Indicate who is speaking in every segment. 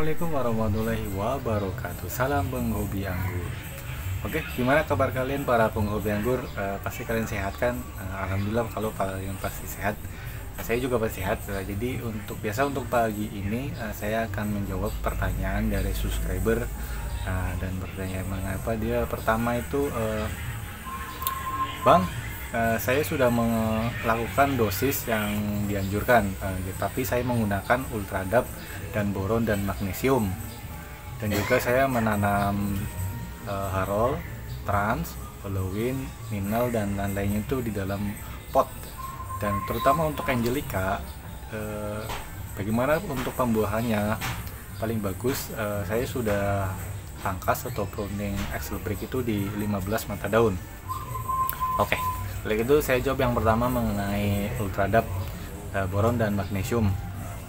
Speaker 1: Assalamualaikum warahmatullahi wabarakatuh. Salam penghobi anggur. Oke, gimana kabar kalian para penghobi anggur? Pasti kalian sehat kan? Alhamdulillah kalau kalian pasti sehat. Saya juga pasti sehat. Jadi untuk pagi ini saya akan menjawab pertanyaan dari subscriber. Dan pertanyaan mengapa dia pertama itu, Bang, saya sudah melakukan dosis yang dianjurkan, tapi saya menggunakan ultradap dan boron dan magnesium, dan juga saya menanam harol, trans, halloween, minel dan lain-lainnya itu di dalam pot. Dan terutama untuk angelica, bagaimana untuk pembuahannya paling bagus, saya sudah pangkas atau pruning axle break itu di 15 mata daun. Oke, oleh itu saya jawab yang pertama mengenai ultradap, boron dan magnesium.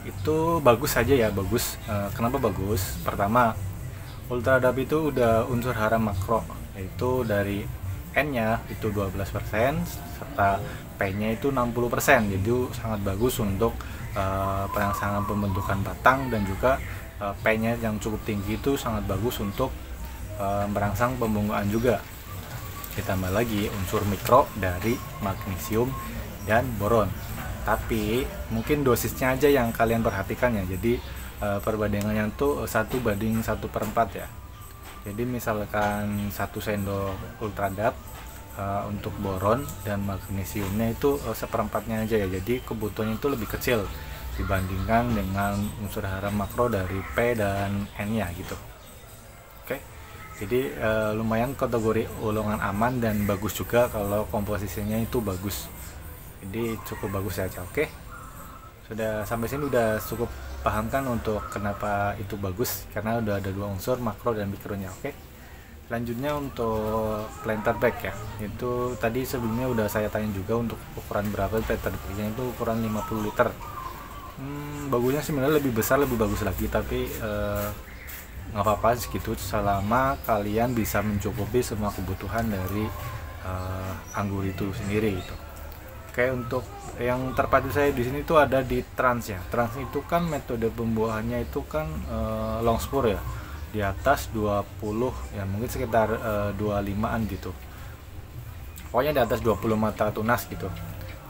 Speaker 1: Itu bagus saja ya, bagus. Kenapa bagus? Pertama, ultradap itu udah unsur hara makro, yaitu dari N-nya itu 12% serta P-nya itu 60%. Jadi sangat bagus untuk perangsangan pembentukan batang, dan juga P-nya yang cukup tinggi itu sangat bagus untuk merangsang pembungkuan juga. Ditambah lagi unsur mikro dari magnesium dan boron. Tapi mungkin dosisnya aja yang kalian perhatikan ya. Jadi perbandingannya tuh 1:1/4 ya. Jadi misalkan 1 sendok ultradap untuk boron dan magnesiumnya itu seperempatnya aja ya. Jadi kebutuhannya itu lebih kecil dibandingkan dengan unsur hara makro dari P dan N-nya gitu. Oke. Jadi lumayan kategori ulungan aman dan bagus juga kalau komposisinya itu bagus. Jadi cukup bagus saja. Oke, sudah sampai sini udah cukup paham kan untuk kenapa itu bagus, karena udah ada 2 unsur makro dan mikronya. Oke, selanjutnya untuk planter bag ya, itu tadi sebelumnya udah saya tanya juga untuk ukuran berapa planter bagnya. Itu ukuran 50 liter. Bagusnya sebenarnya lebih besar lebih bagus lagi, tapi nggak apa-apa segitu selama kalian bisa mencukupi semua kebutuhan dari anggur itu sendiri itu. Oke, untuk yang terpadu saya di sini tuh ada di trans ya. Trans itu kan metode pembuahannya itu kan long spur ya, di atas 20 ya, mungkin sekitar 25an gitu. Pokoknya di atas 20 mata tunas gitu.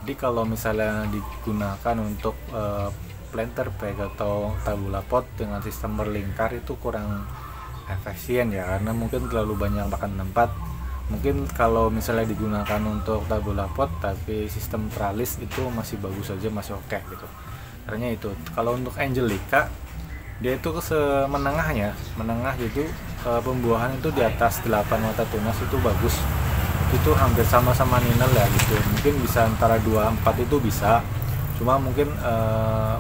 Speaker 1: Jadi kalau misalnya digunakan untuk planter bag atau tabula pot dengan sistem berlingkar itu kurang efisien ya, karena mungkin terlalu banyak makan tempat. Mungkin kalau misalnya digunakan untuk tabula pot tapi sistem tralis itu masih bagus saja, masih oke gitu. Karena itu kalau untuk angelica dia itu menengah, jadi pembuahan itu di atas 8 mata tunas itu bagus. Itu hampir sama-sama ninel ya gitu. Mungkin bisa antara 2-4 itu bisa. Cuma mungkin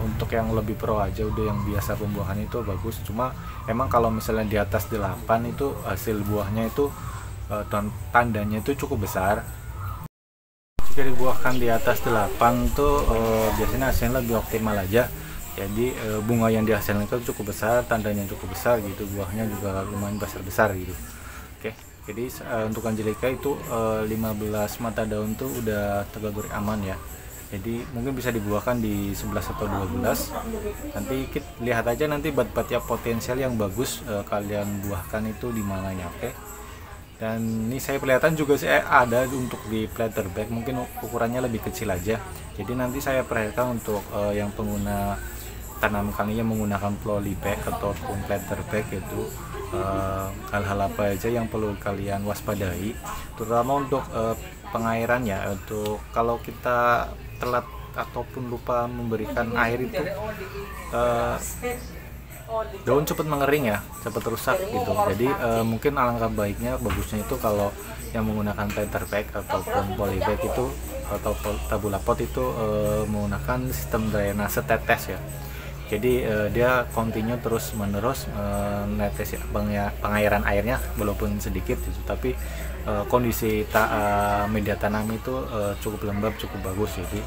Speaker 1: untuk yang lebih pro aja udah yang biasa pembuahan itu bagus. Cuma emang kalau misalnya di atas 8 itu hasil buahnya itu tandanya itu cukup besar. Jika dibuahkan di atas 8 tuh biasanya hasilnya lebih optimal aja. Jadi bunga yang dihasilkan itu cukup besar, tandanya cukup besar gitu, buahnya juga lumayan besar-besar gitu. Oke, jadi untuk angelica itu 15 mata daun tuh udah kategori aman ya. Jadi mungkin bisa dibuahkan di 11 atau 12. Nanti kita lihat aja nanti bat-bat ya potensial yang bagus kalian buahkan itu di mananya. Oke. Dan ini saya perlihatkan juga sih ada untuk di planter bag, mungkin ukurannya lebih kecil aja. Jadi nanti saya perhatikan untuk yang pengguna tanam kalian menggunakan poly bag ataupun planter bag itu hal-hal apa aja yang perlu kalian waspadai, terutama untuk pengairan ya. Untuk kalau kita telat ataupun lupa memberikan air itu daun cepat mengering ya, cepat rusak gitu. Jadi mungkin alangkah baiknya bagusnya itu kalau yang menggunakan planter bag ataupun poly bag itu atau tabula pot itu menggunakan sistem drainase tetes ya. Jadi dia continue terus menerus netes ya, pengairan airnya walaupun sedikit gitu, tapi kondisi media tanam itu cukup lembab, cukup bagus. Jadi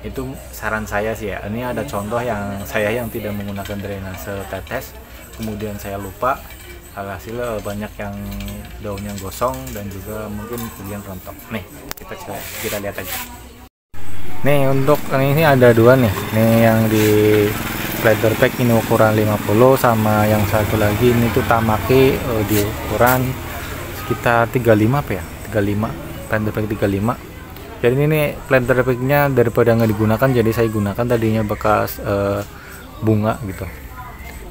Speaker 1: itu saran saya sih ya. Ini ada contoh yang saya yang tidak menggunakan drainase tetes, kemudian saya lupa, alhasil banyak yang daunnya gosong dan juga mungkin bagian rontok. Nih kita lihat aja. Nih untuk ini ada 2 nih. Nih yang di planter bag ini ukuran 50, sama yang satu lagi ini tuh Tamaki di ukuran sekitar 35 apa ya, 35, planter bag 35. Jadi ini planter bagnya daripada nggak digunakan, jadi saya gunakan tadinya bekas bunga gitu.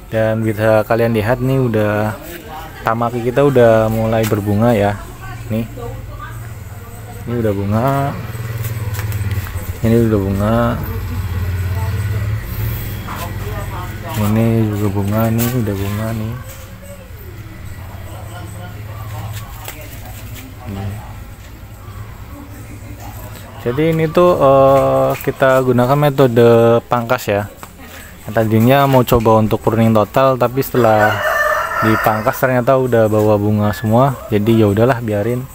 Speaker 1: Dan bisa kalian lihat nih, udah Tamaki kita udah mulai berbunga ya. Nih, ini udah bunga, ini udah bunga, ini juga bunga, nih udah bunga nih. Jadi ini tuh kita gunakan metode pangkas ya. Yang tadinya mau coba untuk pruning total, tapi setelah dipangkas ternyata udah bawa bunga semua. Jadi ya udahlah, biarin.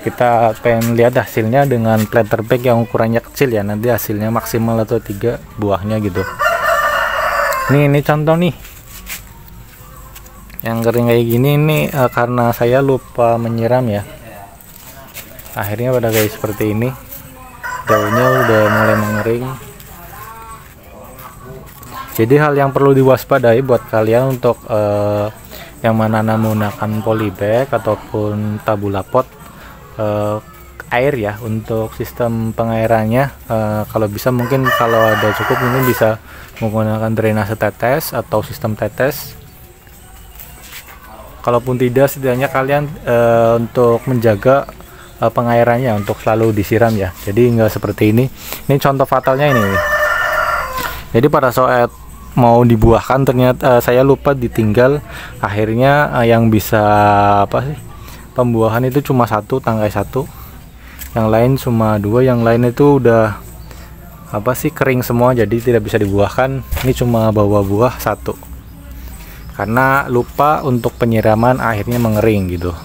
Speaker 1: Kita pengen lihat hasilnya dengan planter bag yang ukurannya kecil ya. Nanti hasilnya maksimal atau 3 buahnya gitu. Ini contoh nih. Yang kering kayak gini ini karena saya lupa menyiram ya. Akhirnya pada kayak seperti ini. Daunnya udah mulai mengering. Jadi hal yang perlu diwaspadai buat kalian untuk yang menanam menggunakan polybag ataupun tabula pot, air ya, untuk sistem pengairannya kalau bisa mungkin kalau ada cukup mungkin bisa menggunakan drainase tetes atau sistem tetes. Kalaupun tidak, setidaknya kalian untuk menjaga pengairannya untuk selalu disiram ya. Jadi nggak seperti ini. Ini contoh fatalnya ini. Jadi pada saat mau dibuahkan ternyata saya lupa ditinggal. Akhirnya yang bisa apa sih, pembuahan itu cuma 1 tangkai 1, yang lain cuma 2, yang lain itu udah apa sih, kering semua, jadi tidak bisa dibuahkan. Ini cuma bawa buah 1 karena lupa untuk penyiraman, akhirnya mengering gitu.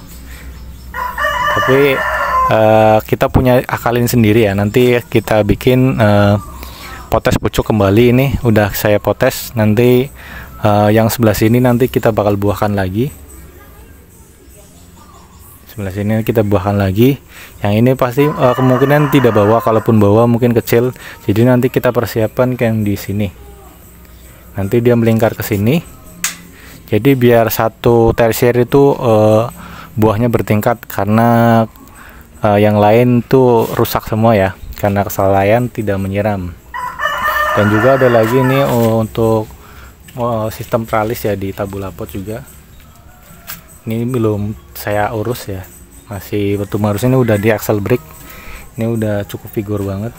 Speaker 1: Tapi kita punya akalin sendiri ya. Nanti kita bikin potes pucuk kembali. Ini udah saya potes. Nanti yang sebelah sini nanti kita bakal buahkan lagi. Sebelah sini kita buahkan lagi. Yang ini pasti kemungkinan tidak bawa, kalaupun bawa mungkin kecil. Jadi nanti kita persiapkan yang di sini. Nanti dia melingkar ke sini. Jadi biar satu tersier itu buahnya bertingkat, karena yang lain tuh rusak semua ya, karena kelalaian tidak menyiram. Dan juga ada lagi nih untuk sistem tralis ya di tabula pot juga. Ini belum saya urus ya, masih betul harus. Ini udah di axle brake, ini udah cukup figur banget,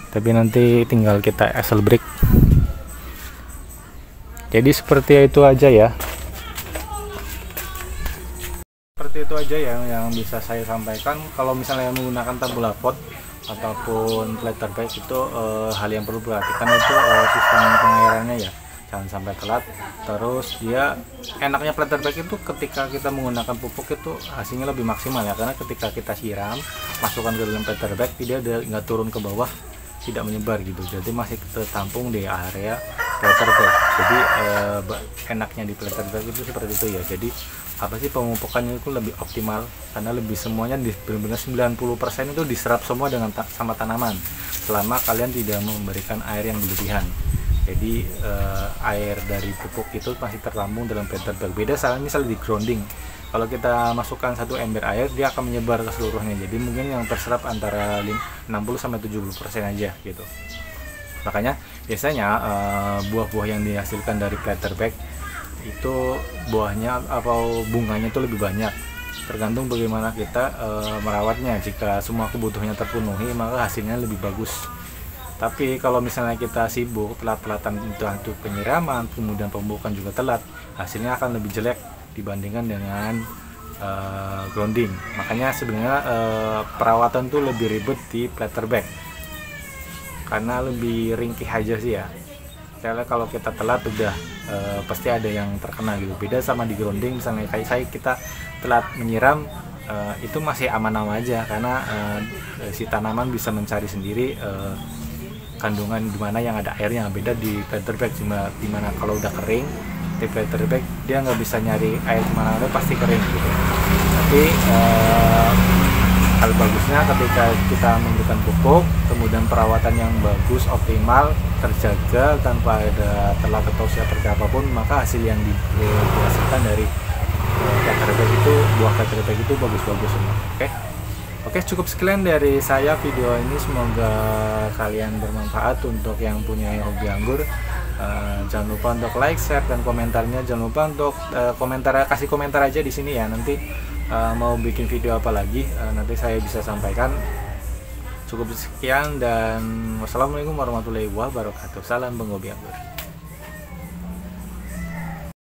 Speaker 1: tapi nanti tinggal kita axle brake. Jadi seperti itu aja ya, seperti itu aja ya yang bisa saya sampaikan. Kalau misalnya menggunakan tabula pot ataupun planter bag itu hal yang perlu perhatikan itu sistem pengairannya ya, jangan sampai telat. Terus dia enaknya planter bag itu ketika kita menggunakan pupuk itu hasilnya lebih maksimal ya, karena ketika kita siram masukkan ke dalam planter bag, dia nggak turun ke bawah, tidak menyebar gitu, jadi masih tertampung di area planter bag. Jadi enaknya di planter bag itu seperti itu ya. Jadi apa sih, pemupukannya itu lebih optimal karena lebih semuanya benar-benar 90% itu diserap semua dengan sama tanaman, selama kalian tidak memberikan air yang berlebihan. Jadi air dari pupuk itu masih tertampung dalam planter bag. Beda misalnya di grounding, kalau kita masukkan 1 ember air, dia akan menyebar ke seluruhnya. Jadi mungkin yang terserap antara 60-70% aja gitu. Makanya biasanya buah-buah yang dihasilkan dari planter bag itu buahnya atau bunganya itu lebih banyak, tergantung bagaimana kita merawatnya. Jika semua kebutuhannya terpenuhi, maka hasilnya lebih bagus. Tapi kalau misalnya kita sibuk, telat-telatan untuk penyiraman, kemudian pemupukan juga telat, hasilnya akan lebih jelek dibandingkan dengan grounding. Makanya sebenarnya perawatan tuh lebih ribet di planter bag karena lebih ringkih aja sih ya. Misalnya kalau kita telat udah pasti ada yang terkena gitu. Beda sama di grounding, misalnya kayak saya, kita telat menyiram itu masih aman-aman aja, karena si tanaman bisa mencari sendiri kandungan di mana yang ada airnya. Beda di planter bag, di mana kalau udah kering di planter bag dia nggak bisa nyari air kemana-mana, pasti kering gitu. Tapi Hal bagusnya ketika kita memberikan pupuk, kemudian perawatan yang bagus, optimal, terjaga tanpa ada telat atau seperti apapun, maka hasil yang dihasilkan dari Caterpillar itu, buah Caterpillar itu bagus-bagus semua. Oke, cukup sekian dari saya video ini. Semoga kalian bermanfaat untuk yang punya hobi anggur. Jangan lupa untuk like, share, dan komentarnya. Jangan lupa untuk kasih komentar aja di sini ya. Nanti mau bikin video apa lagi, nanti saya bisa sampaikan. Cukup sekian dan wassalamualaikum warahmatullahi wabarakatuh. Salam penghobi anggur.